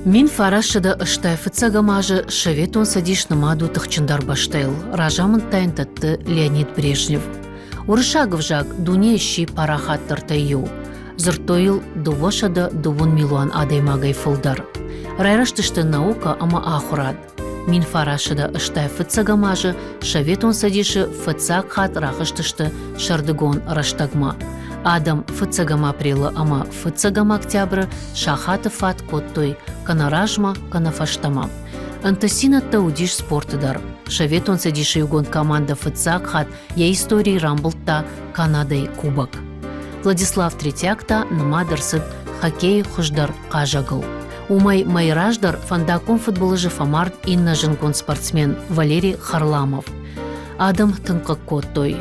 Мин фарашыда ыштайфыца гамажы шеветон садиш намаду тахчындар баштайл. Ражамын тайнтатты Леонид Брежнев. Урышагов жак дуне ищи парахаттыр тайю. Зыртойл дувошада дувун милуан адаймагай фылдар. Райраштышты наука ама ахурад. Мин фарашыда ыштайфыца гамажы шеветон садишы фыца хат рахыштышты шардыгон раштагма. Адам фыцагама апрелы ама фыцагама октябры шахаты фат коттой, канаражма, канафаштама. Антасина таудиш спортыдар. Шаветон садиши югон команда фыцак хат я истории рамблта Канадай кубок. Владислав Третьякта намадырсыд хоккей хуждар кажагыл. Умай майраждар фандакон футболыжы фамарт инна жынгон спортсмен Валерий Харламов. Адам тынқы коттой.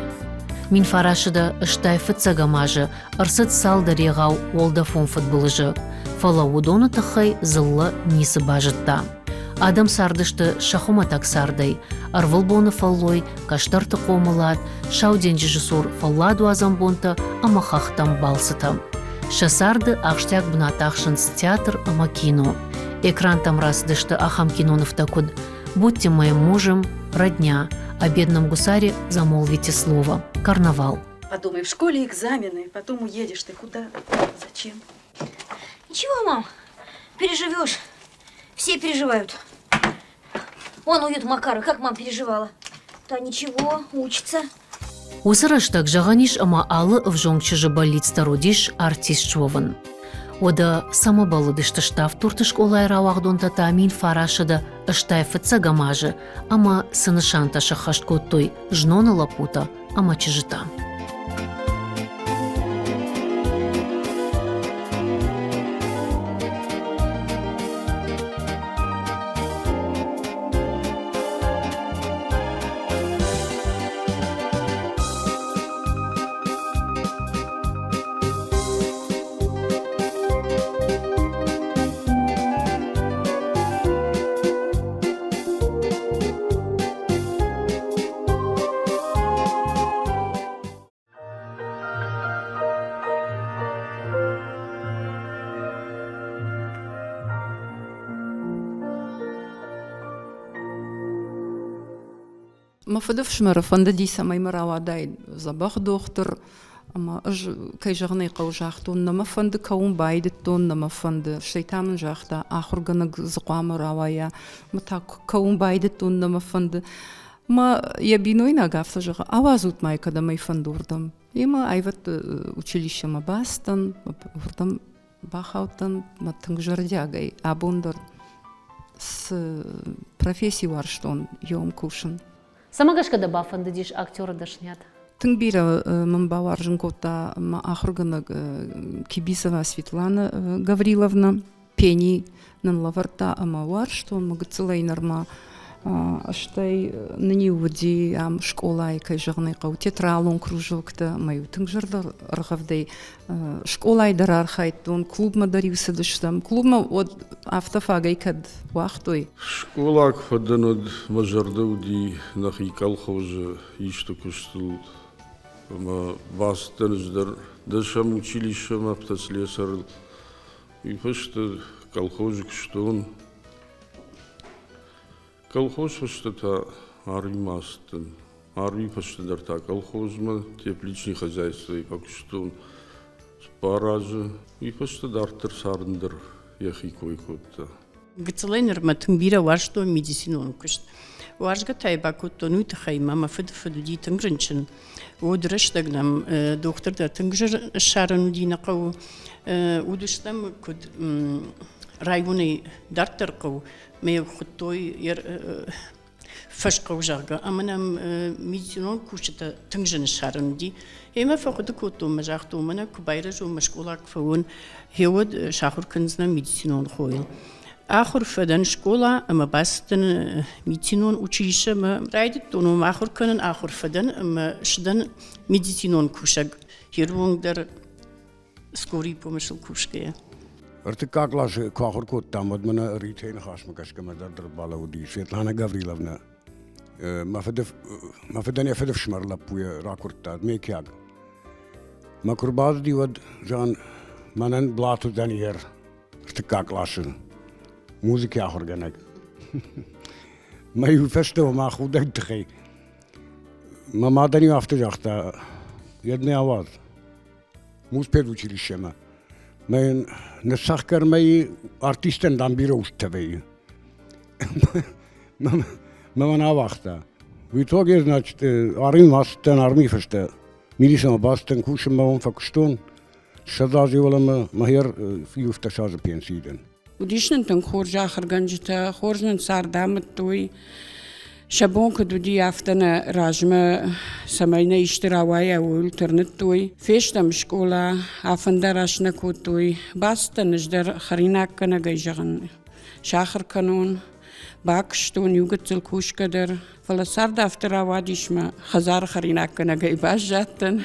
Мин фарашыда ыштай фыцагамажы, ырсыт салдар егау олдафон футболыжы. Фала удоны тахай зыллы нисы бажытта. Адам сардышты шахуматак сардай, арвылбоны фаллой, каштарты комылат, шауден жижысур фалладу азамбонта, амахахтам балсытам. Шасарды ахштяк бнатахшынс театр ама кино. Экран там раздышты ахам киноновтакуд. Будьте моим мужем, родня. О бедном гусаре замолвите слово. Карнавал. Подумай, в школе экзамены, потом уедешь. Ты куда? Зачем? Ничего, мам, переживешь. Все переживают. Вон уют Макара, как мам переживала. Да ничего, учится. Усыраштак жағаниш ама алы вжоңчыжы больниц родиш артист жовын. Ода самобалыдышты штаф туртышк олай рауахдон тата мин фарашыда ыштай фыца гамажы, ама сынышан ташы хашткоттой жноны лапута, ама чыжыта. ما فدفش مرة فندي سماي مرة وعداي زباخ دكتور أما كي جغني قو جاختون نما فند كون بايدتون نما فند شيطان جاختا آخر جنك زقام روايا متا كون بايدتون نما فند ما يبينوين أقافت جغ أوازوت ماي كده ما يفندوردم يما أيوت училище ما باستن وردم باخاوتن ما تنجردياغي أبوندر с профессии варштон يوم كوشن Самагашка да бафанды диш актера дашнят. Тыңбира мамбавар жынкота ахыргына Кибисова Светлана Гавриловна пени нанлаварта амавар, что он магацилайнарма аштай ныни уди ам школай кай жагнай кау театралон кружокта маю тыңжырда рахавдай школай дарархайт он клуб мадаривсы дыштам клубма от автофагай кад вахтой школак фаданод мажарда уди нахи колхоза ишто кустул ма бастанждар дашам училищем аптаслесар и пошта колхозик что он колхоз что-то армастын, арми почти так колхозма, тепличные хозяйства и как что паражи и почти дартер сарндер яхи кой-то. Гцеленер матумбира варшто медицину кушт. Варшга тайба кутто нуйта хайма ма фыд ди тынгрынчын. Одрыштагнам доктор да тынгжыр шарын дина кау удыштам куд районы дартер кау ميو خطوي ير فشق وجاغا أمنا ميدينون كوشتا تنجن الشارن دي هما فقد كوتو مجاختو منا كبايرج ومشكولاك فون هيود شاخر كنزنا ميدينون خويل آخر فدن شكولا أما باستن ميدينون училище ما رايدت تونو آخر كنن آخر فدن أما شدن ميدينون كوشاق هيرون در سكوري بومشل كوشكيه Артикаклаши квахуркут там от мене ритейн хашмакашка медардр балауди Светлана Гавриловна мафеден яфедев шмарла пуя ракурта мекяг макурбаз дивад жан манен блату даниер артикаклаши موزیک آخر گنگ ما یوفسته و ما خودت تخی ما مادری وقتی جاخته یدنی آواز موز پیدا چیلیشه من نسخ کر می آرتیستن دام بیرو اشتبهی من آوخته ویتوگی значит آرمی ماستن آرمی فشته میلیسم باستن کوشم ما اون فکشتون شدازی ولم مهیر فیوفته شاز پینسیدن وديشن تنخور جاخر گنجتا خورجن سار دامت توي شبون كدودي افتنا راجمة سمينا اشتراوايا والترنت توي فيشتا مشكولا افندراش نكو توي باستا نجدر خريناك كنا جيجغن شاخر كانون باكشتون يوجد الكوش كدر فلا سار دافترا ديشما خزار خريناك كنا جاي باش جاتن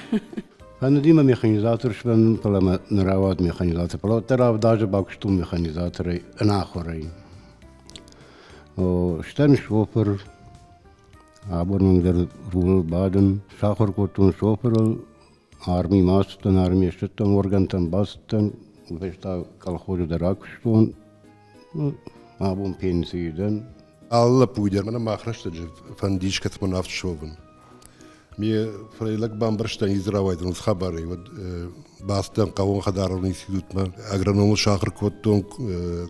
أنا ديما ميخانيزاتور شبان بلا نراوات ميخانيزاتور بلا ترى داجة باكشتون ميخانيزاتور أنا آخرين وشتن شوفر عبر من در رول بعدن شاخر كوتون شوفر آرمي ماستن آرمي شتن ورغنتن باستن وفشتا كالخوج دراكشتون عبون بينسيدن Alla půjde, mě má chraštět, fandíčka to má navštěvoven. Mě frejlek mám bršten Izrael, ten schabary, bástem kavon chadárovný institut, má agronom šáchr kvoton,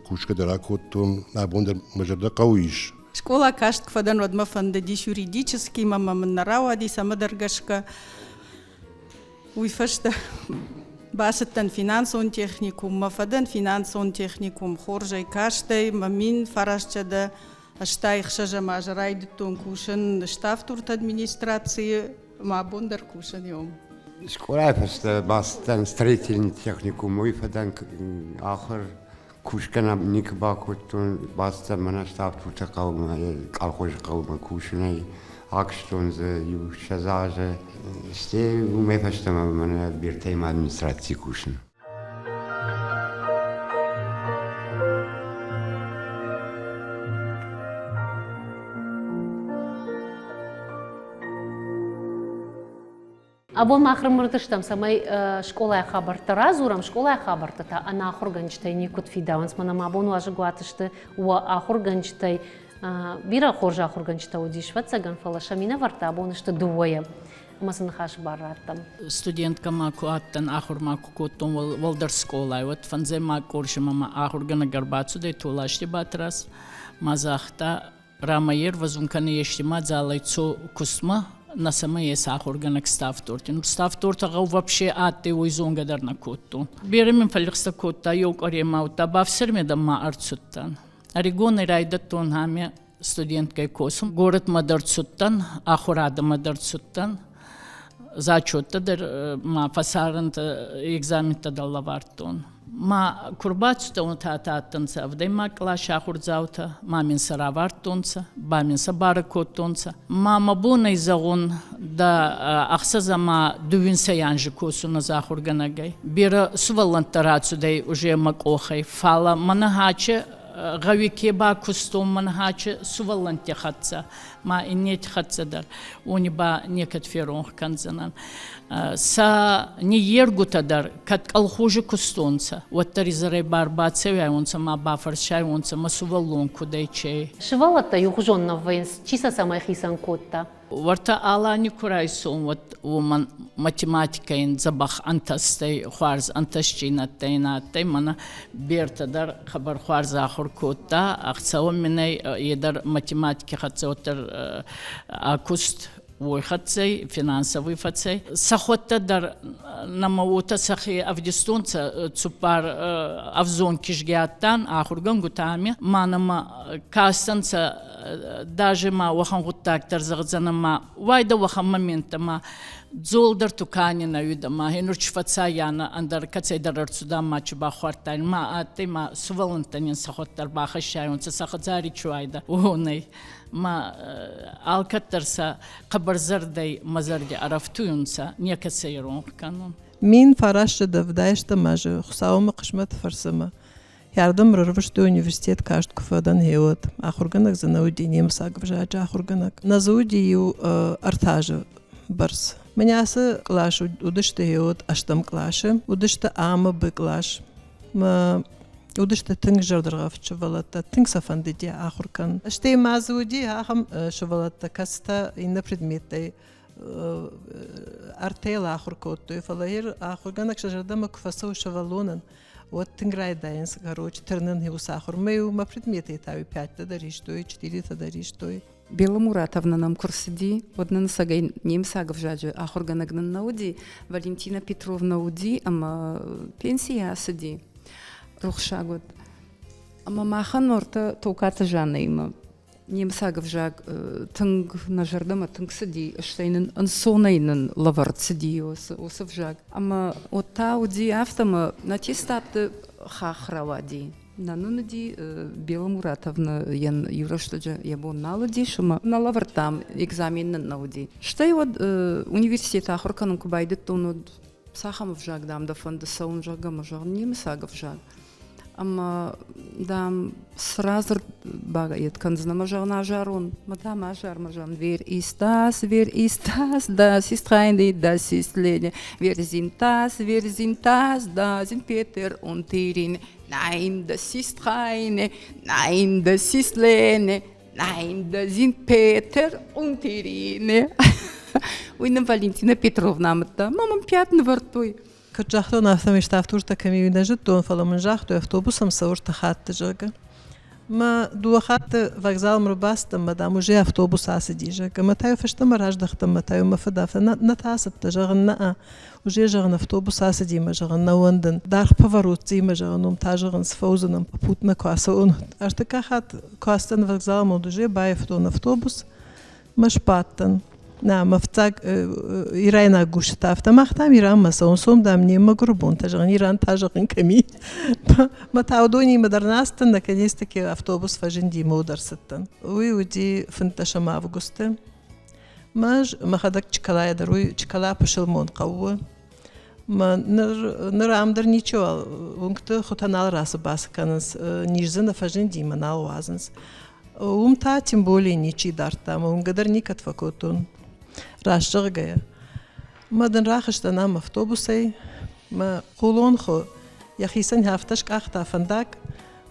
kuška dera kvoton, nábonder mažerda kaujíš. Школа кашт кфадан родма фандадиш юридический, мама маннарау ади сама дъргашка. Уйфашта басаттан финансовен техникум, мафадан финансовен техникум, хоржай каштай, мамин фарашчада, Аштай хшажа мажрайд тон кушен штафтурт администрации ма бондар кушен йом. Школа фаста бастан строительный техникум мой фадан ахыр кушкана никбакутун баста мана штафтурта каума колхоз каума кушенай акштон за юшазаже сте уме фаста мана биртайм администрации кушен. Абон махрым мыртыштам самай школая хабарта разурам школая хабарта та ана ахурганчтай никут фидаванс манам абон важы гуатышты уа ахурганчтай бира хоржа ахурганчта удишватсаган фалашамина варта абонышты дуоя масын хаш бараттам студентка маку аттан ахур маку коттон волдар школай вот фанзе маку оршимама ахургана гарбацу дей тулашти батрас мазахта рамаер вазунканы ештима залайцу кусма на самое сахурганак ставтортин. Ставторта вообще атты уйзонга дарна котту. Беремин фаликста котта yok аремаута бавсерме да ма арцуттан. Орегоны райдаттон хаме студенткой косум. Город мадарцуттан, ахурада мадарцуттан. Зачетта дар ма фасаранта экзамента даллавартон. ما كربات تونتا ودي ما كلاش آخر زاوتا ما من سراوارتونسا با من سباركوتونسا ما مبونا يزغون دا أخسزا ما دوين سيانج كوسو نزاخر غناغي بيرا سوالنتراتسو داي уже مكوخي فالا منهاچه غوي كيبا كستوم منهاچه سوالنتي خاتسا ما إنيت خاتسا در وني با نيكت فيرون كنزنان سا نييرغوتا در كت الخوج كستونسا وتريزري بارباتسي اونسا ما بافرشاي اونسا ما سوالون كودايچي شوالتا يخجون وينس чиса самая хисан котта ورتا алани курайсун вот ومن математикаин забах антастай خوارز антасчинаттайнаттай мана берта дар خبر خوارز آخر کوتا اخساو مني يدر математики خاتسوتر акуст ويخطي فينانسوي فتي سخوت در نموت سخي أفدستونца تسبار أفزون كشجعتان آخر جنگو تامي ما نما كاستنца даже ما وخان غتاك ترزغزنا ما وايد وخان ممنت ما زول در تكاني نيودا ما هنرش فتسايانا أندر كتسي در رتسودام ما تبا خوارتان ما أتي ما سوالنتنين سخوت در باخشايون تسخت زاري شويدا وهوني ما الكترسا قبر زردي مزردي عرفتوينسا نيكسيرون كانون مين فراشة دفدايشتا ماجه خساوم قشمت فرسما Yardım rırvıştı üniversitet kaşt kufadan heyot. Ahurganak zanaudi nemsak vjaja ahurganak. Nazaudi yu artajı bars. Menyası klaş udıştı heyot aştam klaşı. Udıştı ama bı klaş. Ma ودشت تنج جردر في شوالات تنج سفند دي آخر كان اشتي مازودي هم شوالات كاستا إن بريدميتي أرتيل آخر كوتو فلاهير آخر كانك شجرة ما كفسو شوالونن وتنجراي داينس كروج ترنن هيو ساخر مايو ما بريدميتي تاوي 5 تدريشتوي 4 تدريشتوي Бела Муратовна нам курсиди, одна сагай немсагов жаджи, ахорганагнан науди, Валентина Петровна уди, ама пенсия сади, рухшагот. Ама махан орта толката жана има. Немсагов жаг тънг на жардама тънг сади, штайнен ансонайнен лавард сади осъв жаг. Ама от та уди автама на ти стапта хахравади. Нанунади Бела Муратовна ян юраштаджа ябон налади, шума налавар там екзамен науди. Штай от университет ахорканын кубайды тонуд сахамов жаг дам да фонда саун жагама жаг немсагов жаг. Ама дам сразу бага еткан знама жагна жарун, мадам ажар мажан вер истас, das ist reine, das ist Lene, wir sind das sind Peter und Irene. Nein, das ist reine, nein, das ist Lene, nein, das sind Peter und Irene. Уйна Валентина Петровна мата, мамам пятна въртой. كجحتو نافتا مشتافتور تكمي نجدون فلا من جحتو أوتوبوسم صورت خات جاga ما دو خات вокзал مرباست ما دامو جي أوتوبوس أسدي جاga ما تايو فشت مرج دخت ما تايو ما فدا فنتاسب تجرنا وجي جرنا أوتوبوس أسدي ما جرنا وندن دار بفروتي ما جرنم تاجرن سفوزنم بوتنا كاسون أرتكا خات كاستن вокзал مودجي باي فتون أوتوبوس مش باتن نعم مفتاق إيران أقوشتا أفتماختام إيران مسون صوم دامني مقربون تجغن إيران تاجغن كمي ما تعودوني مدرناستن наконец-таки автобус فجندي مودر ستن ودي فنتشا ما أفغوستة ما خدك чкалая даруй чкала пошелмон قوة ما نر عمدر نيچو ونكت خطانال راس باس كانس نيجزن فجندي منال وازنس تا тем более ничи дартам унгадер никат факотун راشجع ما دن راخش دنام أوتوبوسي ما قولون خو يا خيسن هافتش كأختا فندق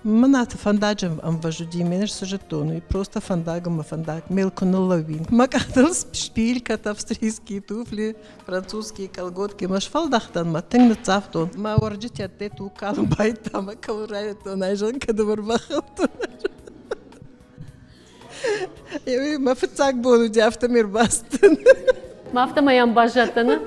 ما نات فنداجم أم وجودي منش سجتوني просто فندق ما فندق ميل كنولوين ما كأختلس بشبيل كتافستريسكي توفلي فرنسوسكي كالغوتكي مش فلدختن ما تنگ نتصافتون ما ورجت يدي تو كالم بايتا ما كورايتون أيجان كدور بخلتون ما فتاك بولو جافتا ميرباستن ما أفتما ينباجتنا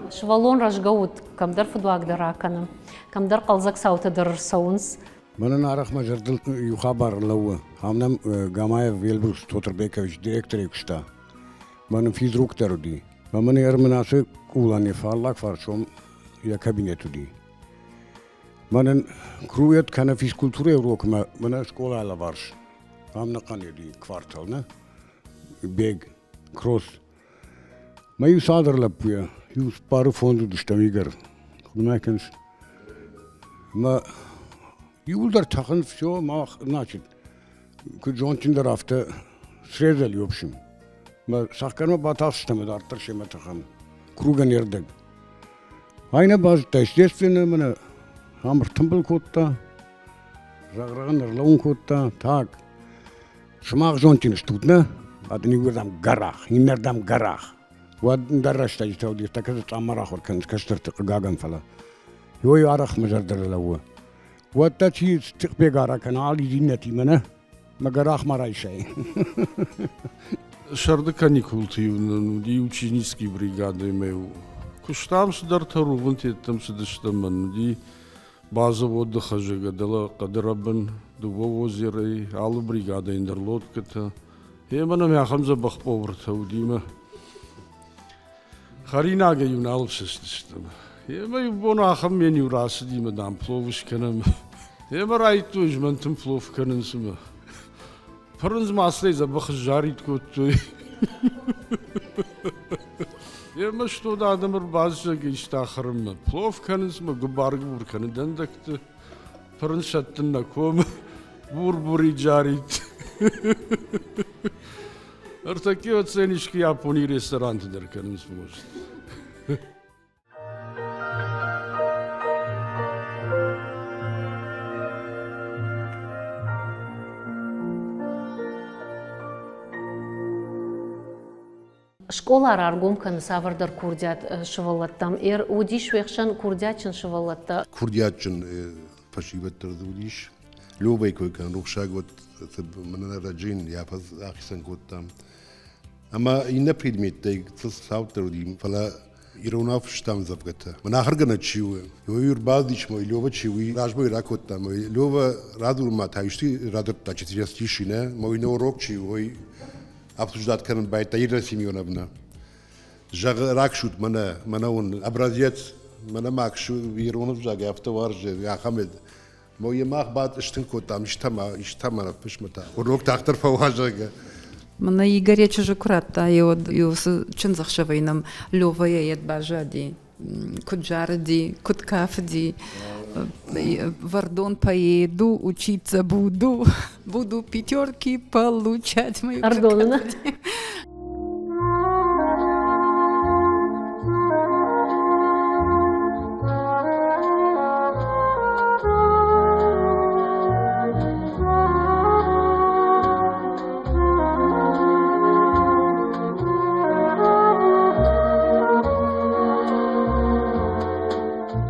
شوالون رجعود كم در فدواق دراكنا كم در قلزك ساوت در سونس من نعرف ما جردل يخبر لو همنا جماعة ويلبوس توتربيكوش ديريكتور يكشتا من في دروك ترودي ومن يرمناسه كولاني فالك فرشوم يا كابينتو دي من كرويت كان في سكولتوري روك ما من سكولا على بارش همنا قاني دي كوارتال نه بيج كروس ما يصادر لبيا يوس بارو فوندو دشتميجر ما كنش ما يقدر تخن في شو ما ناشد كجون تندر after سريزل يوبشم ما ساكر ما باتاس تمدار ترشي ما تخن كروغن يردق هاينا باز تشديستنا من همر تمبل كوتا رغرغن رلون كوتا تاك شماغ جون تنشتوتنا بعدين يقولام قراخ ينردام قراخ واد درشت اجتو دي تكذت عمر اخر كنت كشترت قاقن فلا هو يعرخ مجردر لو واتاتي تقبي قارا كان عالي دينتي منه ما قراخ ما راي شيء Шарды каникултивна, ди ученические бригады имею. Куштам сдарtarу вантетам сдыштаман, ди база отдыха жегадала кадрабан, дуво озеро, алы бригада индерлодката. Емана мяхамза бахповрта удима. Харинага юнал сестистама. Ема юбона ахам мен юрасы дима дам пловушканам. Ема райту жмантым пловканансыма. Франц маслей забах жарит коттой. Ема что да адамыр базжа гештахырым. Пловканансыма губаргы бурканы дандакты. Франц шаттынна ком бур-бури жарит. Такие оценочки Японии ресторанты дырканын сможет. Школар аргум кан савардар курдят швалаттам. Удиш вехшан курдятчин швалатта. Kurdiyatçın faşivettırdı uliş. Lubay koykan ruhşagot manana rajin yapaz aksan kottam. Ama yine predmette tıs savtırdım fala İrona fıştam zavgata. Mana hargana çiu. Yoyur bazdiç moy lova çiu. Rajmoy rakottam. Lova radurma tayşti radat taçıtıyas tişine. Moy no rok çiu. Oy apsujdat kanın bayta yirasimiona buna. Jag rakşut mana on abraziyet mana makşu İrona jag yaptı var ya Hamed. Moy maq bat iştin kottam iştama fışmata. O rok tahtır favajaga. Мана и горяче же курата, и от чин захшавайнам лёвая ед бажади, куджарди, куткафди, вардон поеду, учиться буду пятерки получать мои. Ардонна.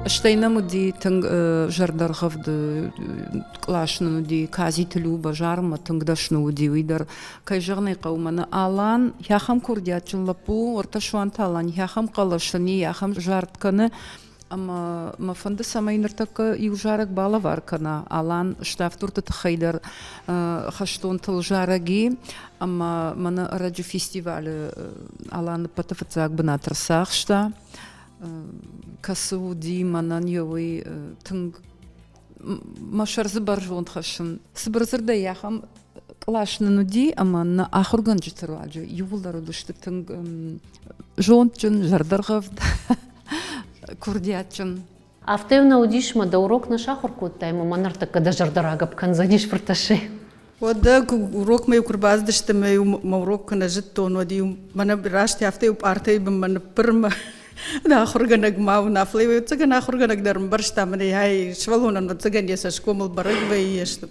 Штайнаму ди тынг жардархавды клашну ди казителю бажарма тынгдашну ди уйдар кайжагны кауманы алан яхам курдятчын лапу орташуан талан яхам калашыни яхам жартканы ама мафанды самайныртакы южарак бала варкана алан штафтурты тхайдар хаштон тыл жараги ама мана радио фестиваль алан патафацак бынатырсах шта Касуди манан йовый тынг машарзы баржон хашын. Сыбырзырда яхам клашны ди, ама на ахурган житырладжы. Ювулдар удушты тынг жончын, жардаргав, курдятчын. Автевна удишма да урок на шахур куттайма манарта када жардарагап канзаниш фырташи. Ода урок мэй курбаздышты мэй урок кана життон оди мана рашти автев артай мана пырма. Да хурганаг мау нафлей цыгана хурганаг дарм барштамны яй швалунан цыган яса шкомыл барыгвай ешту.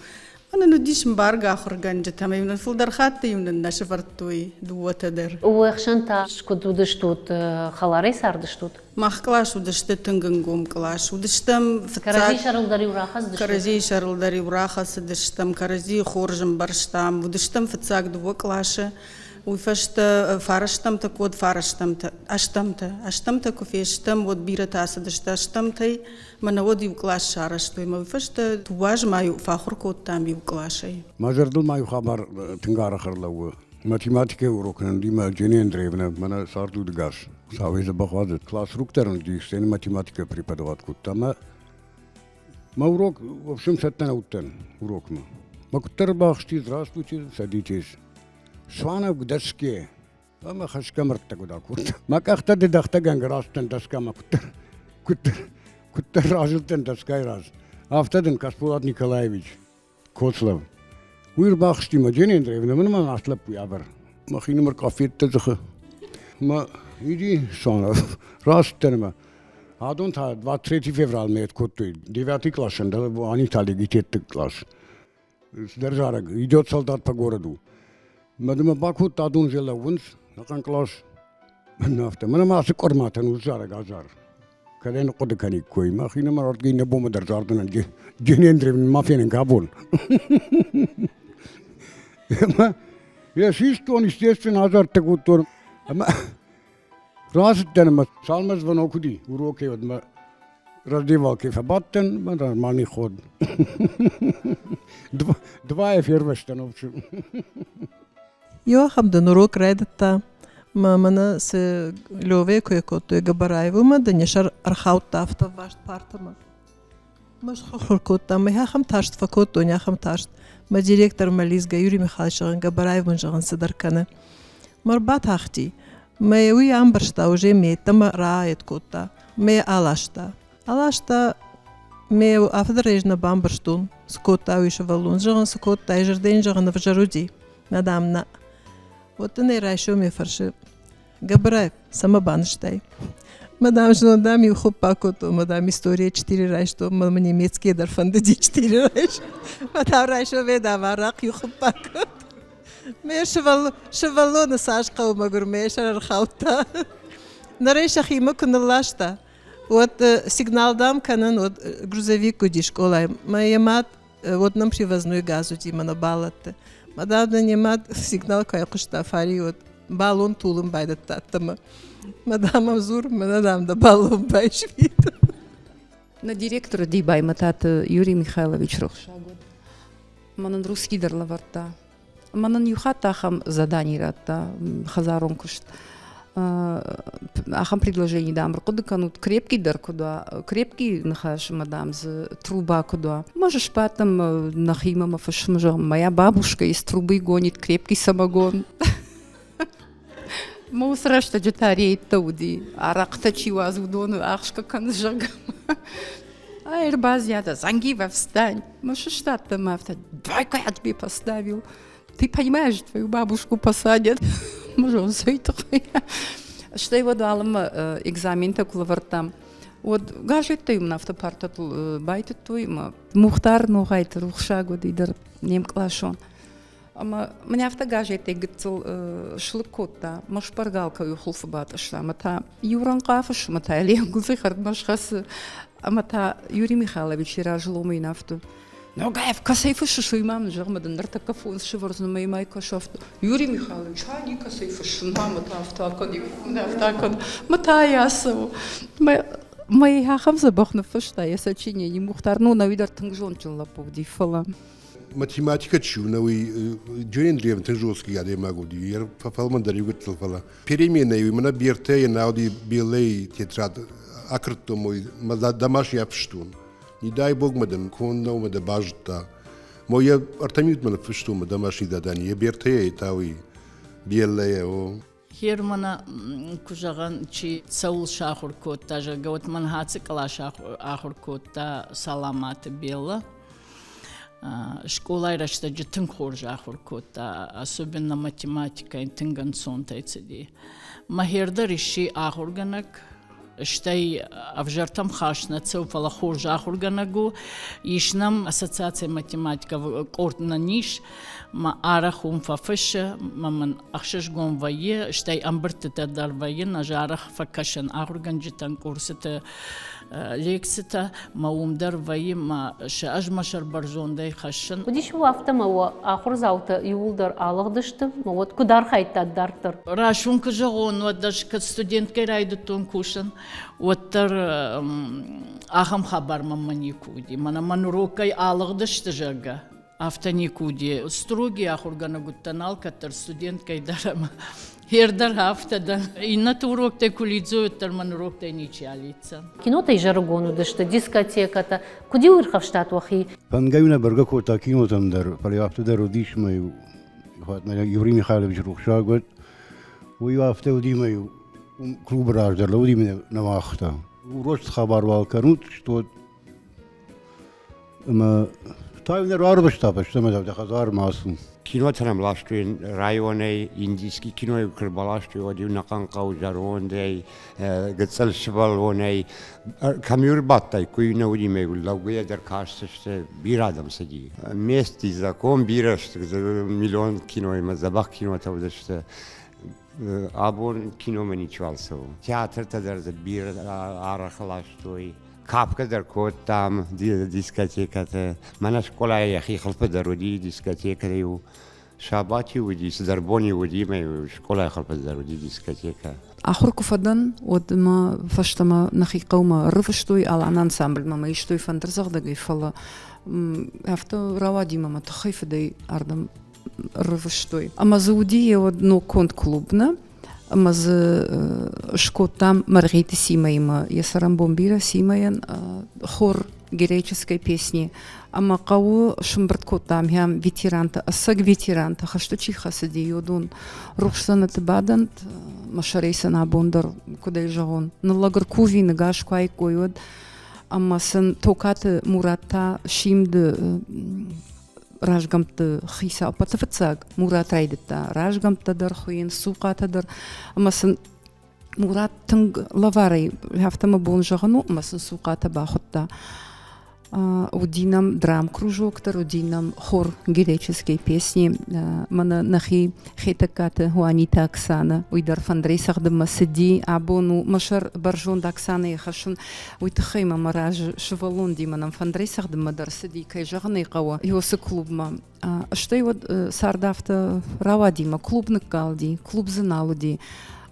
Ана нудишм барга хурганжа тамайм фулдар хатты юмнан нашвартуй дуотадер. Уэхшанта шкуд удыштут халарей сардыштут. Мах клаш удышты тынгынгом клаш удыштам Карази шарылдари урахас дыштут. Карази шарылдари урахас дыштам карази хоржым барштам удыштам фцак дуо клаша. Уйфашта фараштамта код фараштамта аштамта кофештам вот бирата асадышта аштамтай мана вот ив клаш шараштой ма уйфашта туаж маю фахур код там ив клашай Мажардыл маю хабар тынгара харлау. Математика урокынан дима Женен древна мана сарду дгаш. Савеза бахвазы класс руктерн ди сен математика преподават куттама. Ма урок в общем саттан уттан урок ма. Ма куттар бахшти здравствуйте, садитесь. Шванов к доске. Ама хашкамрта куда кут. Макахта де дахта ганграстан доска куттар разылтан доскай раз. Автоден Каспулат Николаевич Коцлав. Уир бахшти ма Женен древна мана аслап ябар. Махинумар кафетта зха. Ма иди Шванов растан ма. Адон та 23 февраль мет куттой 9 классен да они тали гитет класс. Сдержарак идет солдат по городу. Мадама Баку тадун жила вунс, накан класс. Нафта. Мана маасы корматан узара газар. Каден коды кани кой. Махина марат гейна бома даржардана Женен древен мафиянен кабун. Я систон естественно азар тагуттор. Ама разыттан салмаз ванокуди уроке одма раздевалки фабаттен, ма нормальный ход. Два эфирва становчу. Йохам да урок редата мамана се льове коекото габараево да нешар архаут тафта вашт партама. Маш хохоркота ма яхам ташт факото няхам ташт. Ма директор Мализга Юрий Михайлович габараев мунжаган садаркана. Марбат ахти. Ма уи амбаршта уже метама рает кота. Ме алашта. Алашта ме афдрежна бамбарштун. Скота уиша валун жаган скота ежерден жаган вжаруди. Надамна. Вот не райшо ми фарши. Габраев, сама банштай. Мадам жонда ми хопакото, мадам история 4 райшто, мадам немецкий дарфанды 4 райш. Мадам райшо веда варак ю хопакот. ما شفالون ساش قوم قرميش الخوتا نريش أخي ممكن اللاشتا вот сигнал дам канан вот грузовик уди школа маемат вот нам привозной газ уди мана балатты мадавда немат сигнал кай куштафари вот балон тулым байда таттама мадамам зур мадам да балон байшвит На директора Дибай матата Юрий Михайлович Рухшагод. Манан русский дарлаварта. Манан юхата ахам задание ратта хазарон кушт. Ахам предложение дам рукодыканут крепкий дар куда крепкий нахаш мадам з труба куда. Можешь потом нахимама фашмжам. Моя бабушка из трубы гонит крепкий самогон. Мусора что джетарей тауди. Аракта чиваз удону ахшка канжага. А Ирбазята, Зангива, встань. Можешь что-то мафта. Двойка я тебе поставил. Ты понимаешь, твою бабушку посадят. Может, все это. Что его дал экзамен такой вартам. Вот гажет ты им на автопарт байтет той Мухтар ногайт рухшагу дидер нем клашон. Ама меня автогажет игцел шлыкота. Маш паргалка юхулф баташла. Мата юран кафаш мата легузы хард машхас. Амата Юрий Михайлович ражломый нафту. Но гаев касайфы шишуй мам жагмадан дартакафон шиварзну май кашафту. Юрий Михайлович хаги касайфы шумам автакон автакон мата ясу. Май хахам забахну фашта я сочинение Мухтар ну на видар тангжон чулапов дифала. Математика чуновый Джонин Древен Тенжовский я могу dire. Я фалман дарю гутлфала. Перемены и мана берте я науди белей тетрад акрто мой домашний обштун. Не дай бог мадам конно мада бажта. Моя артамют мана фштум домашний задание. Я берте и тауи белей о. Хермана кужаган чи Саул Шахуркот даже гот манхаци кала Шахуркот та саламат бела. Школа ирашта джитын хоржа Шахуркот особенно математика и тынгансон тайцеди. Махерда риши Ахурганак Штай авжартам хашна цеуфала хоржа Ахурганагу ишнам ассоциация математика кортна ниш ма арахум фафыша маман ахшаш гон вае штай амбырты тадар вае нажарах факашан Ахурган джитан курсыты лекцията маумдар вае ма шажмашар барзондай хашан. Кудиш вафта ма ахур заута юлдар алагдышты, ма вот кудар хайтаддартыр. Рашун кыжагон вот даже как студентка райдутун кушан оттар ахам хабар маммани куди мана манурокай алагдышты жага. Автоникуди строгий Ахургана гуттанал катар студенткой дарама. Хердар хафтадан. Иннат урокте кулидзуеттар ман урокте ничалица. Кинота и жаргону дышты, дискотеката. Куди уирхавштат вахи? Пангаюна баргако та кинотам дар париафту дар удиш маю. Хат на Юрий Михайлович Рухшагот. Уйафте уди маю клуб раждар луди меня на вахта. Урост хабар вал канут, что Тайвнер арбаштапа, что мы там хазар масу. Кино там лаштуин районы индийский кино крбалашту один наканкау жарондей гцел швалоней камюр баттай куйна удиме лаугия дер каште бирадам сиди. Мест закон бираш миллион кино има забах кино тавдаште абон кино меничвалсо. Театр тадер бир арахлаштуи. Капка дар кот там дискотеката. Мана школа я хилф даруди дискотека ю. Шабати уди сдарбони уди ме школа хилф даруди дискотека. Ахурку фадан вот ма фаштама нахи қаума рыфштуй ал ан ансамбль мама иштуй фантазагдагы фала. Авто равади мама тахайфдай ардам рыфштуй. Ама зауди вот но конт клубна. Маз шкотам Маргарита Симаима, я сарам бомбира Симаян хор греческой песни. Ама кау шумбрткотам ям ветеранта, асаг ветеранта, хашто чиха сади йодун. Рухшана тбадант, машарейса на бондар, куда и жагон. На лагаркуви нагаш кай койод. Ама сан токаты мурата шимд Рашгамты хиса апатафцаг Мурат райдыта Рашгамтадар хуин сукатадар амасын Мурат тынг лаварай хафтама бон жагану амасын суката бахутта удинам драм-кружоктор, удинам хор греческой песни. Мана нахи хетаката Хуанита Оксана. Уйдар фандрейсах дама сиди, абону машар баржон да Оксана и хашун. Уйтахайма мараж шевалон диманам фандрейсах дама дар сиди, кай жаганы кава. Йосы клубма. Что его сардафта рава дима, клубнык галди, клуб заналуди.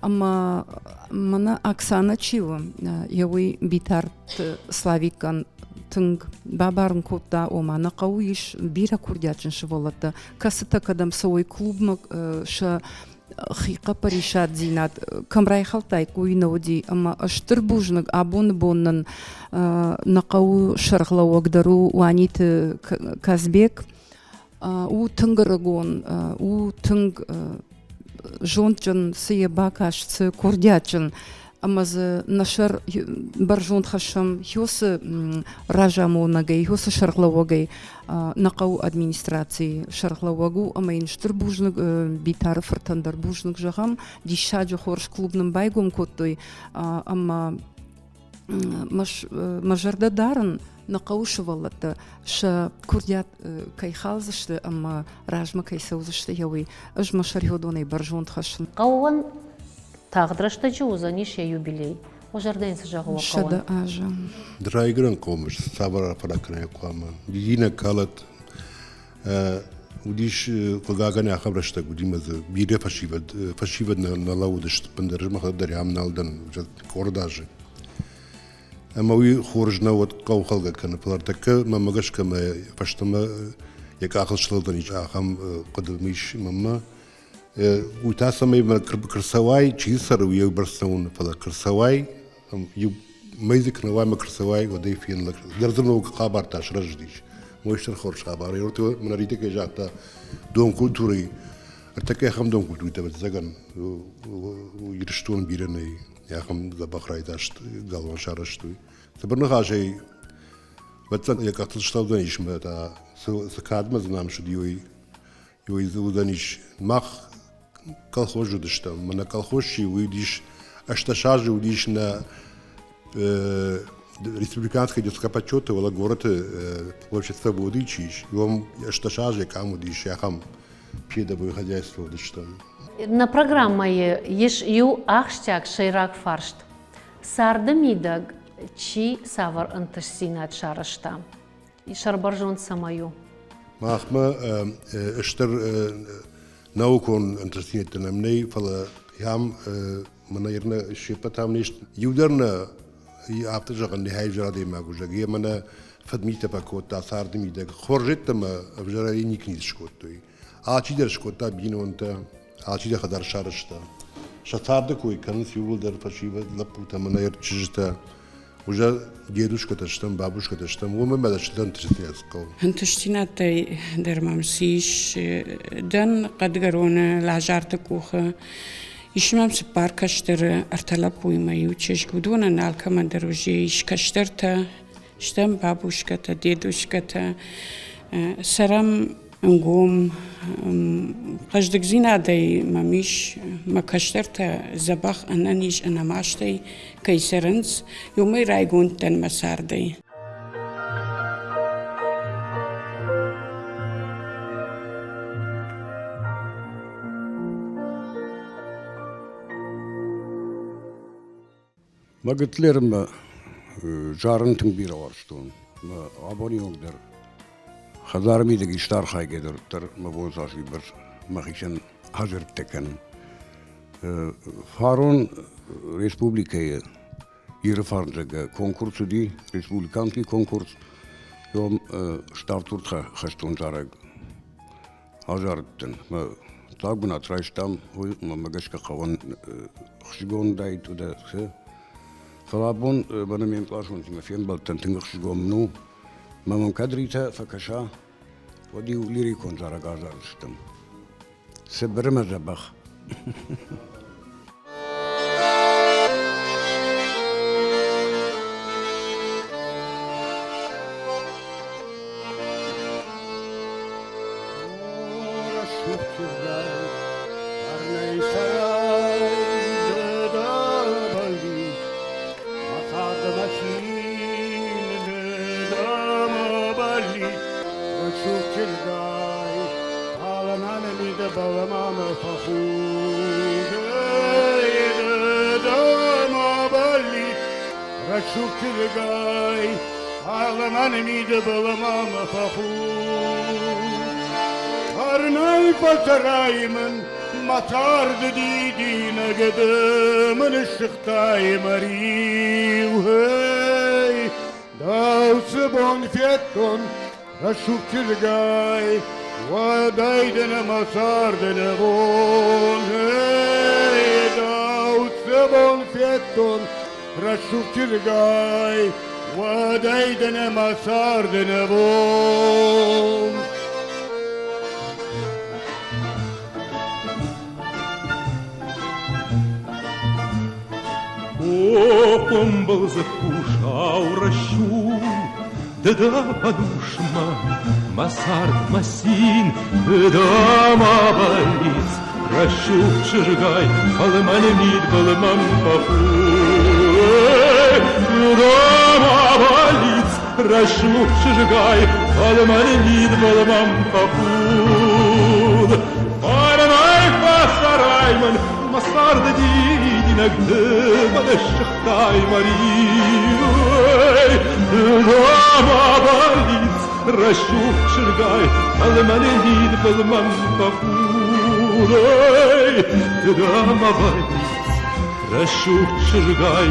Ама мана Оксана чива. Яуи битарт славикан тынг бабарын котта омана кауиш бира курдячын шыволата. Касыта кадам савой клубмак ша хиқа паришат зинат. Камрай халтай куинауди. Ама аштыр бужнак абон боннан нақау шарғлау агдару уанит Казбек. У тынгырыгон, у тынг жончын сыеба кашцы курдячын. Амазы нашар баржон хашам хёсы ражамонагай, хёсы шарглавагай нақау администрации шарглавагу, амайын штырбужныг битары фыртандар бужныг жағам, дишаджы хорш клубным байгом коттой, ама мажарда дарын нақау шывалаты, ша курдят кайхалзышты, ама ражма кайсаузышты яуи, ыж машар хёдонай баржон хашын. Қауын тағдырышты жуызаниш я юбилей. Ожарден сажағуа қауын. Шада ажа. Драйгран комыш, сабара фаракрая куама. Дина калат, удиш кагагане ахабрашта гудимазы, бире фашивад на лаудышт, пандаржма хадарям налдан, кордажи. Ама уи хоржна вот каухалга кана палартака, мамагашка ма фаштама, як ахалшлалдан ич ахам кадамиш мама, Уйтасамай красавай, чисар уйел барсаун фала красавай, ю мейзик навайма красавай, одей фин дерзано кабар таш рождич. Мойштер хорш кабар. Yortu манарите ke jata dom kulturi. Artake ham dom kulturi tabat zagan. Yirштун birene ya ham zabakray taşt galvan şaraştu. Sabırna hajay vatsan ya katılıştavdan işme ta sakadma znam şu diyoy. Yoy zudan iş mach колхозу дыштам, мана колхозчи уйдиш, ашташажи уйдиш на республиканской детской почёты, вала город площадь свободы чиш, вам ашташажи кому диш, я хам педовое хозяйство дыштам. На программае еш ю ахштяк шейрак фаршт. Сарды мидаг чи савар анташсинат шарашта. И шарбаржон самаю. Махма эштер наукон интересниert намней фала ям манайрна шипатам ништ юдарна аптажаган хайжади магужаги мана фадмита пакот тасарди мидаг хоржеттама авжараи никниз шкоттой ачидер шкота бинонта ачидер хадар шарышта шатарда кой канс юлдар фашива лапута манайр чижта уже дедушка-то штам, бабушка-то штам, у меня даже дан тридцатый. Антиштинатай дермамсиш, дан кадгарона лажарта куха. Ишмам се паркаштер арталапуйма ючеш гудона налкама дороже ишкаштерта, штам бабушка-то, дедушка-то, сарам ангом, каждый зинадай мамиш макаштерта забах ананиш анамаштай кайсеренс, юмай райгун тен масардай. Магитлерим жарын тыңбира варштун, абониондар. Хадарми деги штар хайгедер тер мабозаш бир махишен hazır teken. Farun Respublika'ya yeri farnıca konkursu di, Respublikanski konkurs. Yom stavturtha haston zarak hazırttın. Ma tak buna traştam, ma magaşka kavan xişgon dayt o da se. Falabon bana mem plaşon tima fen baltan tingxişgon nu. Ma mam kadrita fakasha. Wadi lirikon zarak hazırttım. Sebreme zabah. بالمام فخور دما بالي رشوك تلقاي عالمان ميد بالمام فخور هرناي فتراي من مطار جديدي نقدم من الشختاي مريو هاي داو سبون فيتون رشوك تلقاي ودايدنا مسار دنبون هاي داو سبون فيتون رشوك تلقاي ودايدنا مسار دنبون Помбал закушал ращу, да подушма, масард масин, да мабалиц, ращу чижгай, балманемид балмам паху, да мабалиц, ращу чижгай, балманемид балмам паху, барнай пасарайман, масард дидина гдыма дешхтай марию, дома болит, ращук шергай, алманемид балмам пахудой, дома болит, ращук шергай,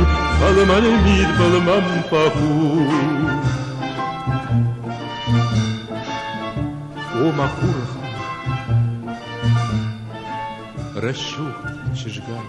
алманемид балмам пахуд. О махураха, ращук шергай,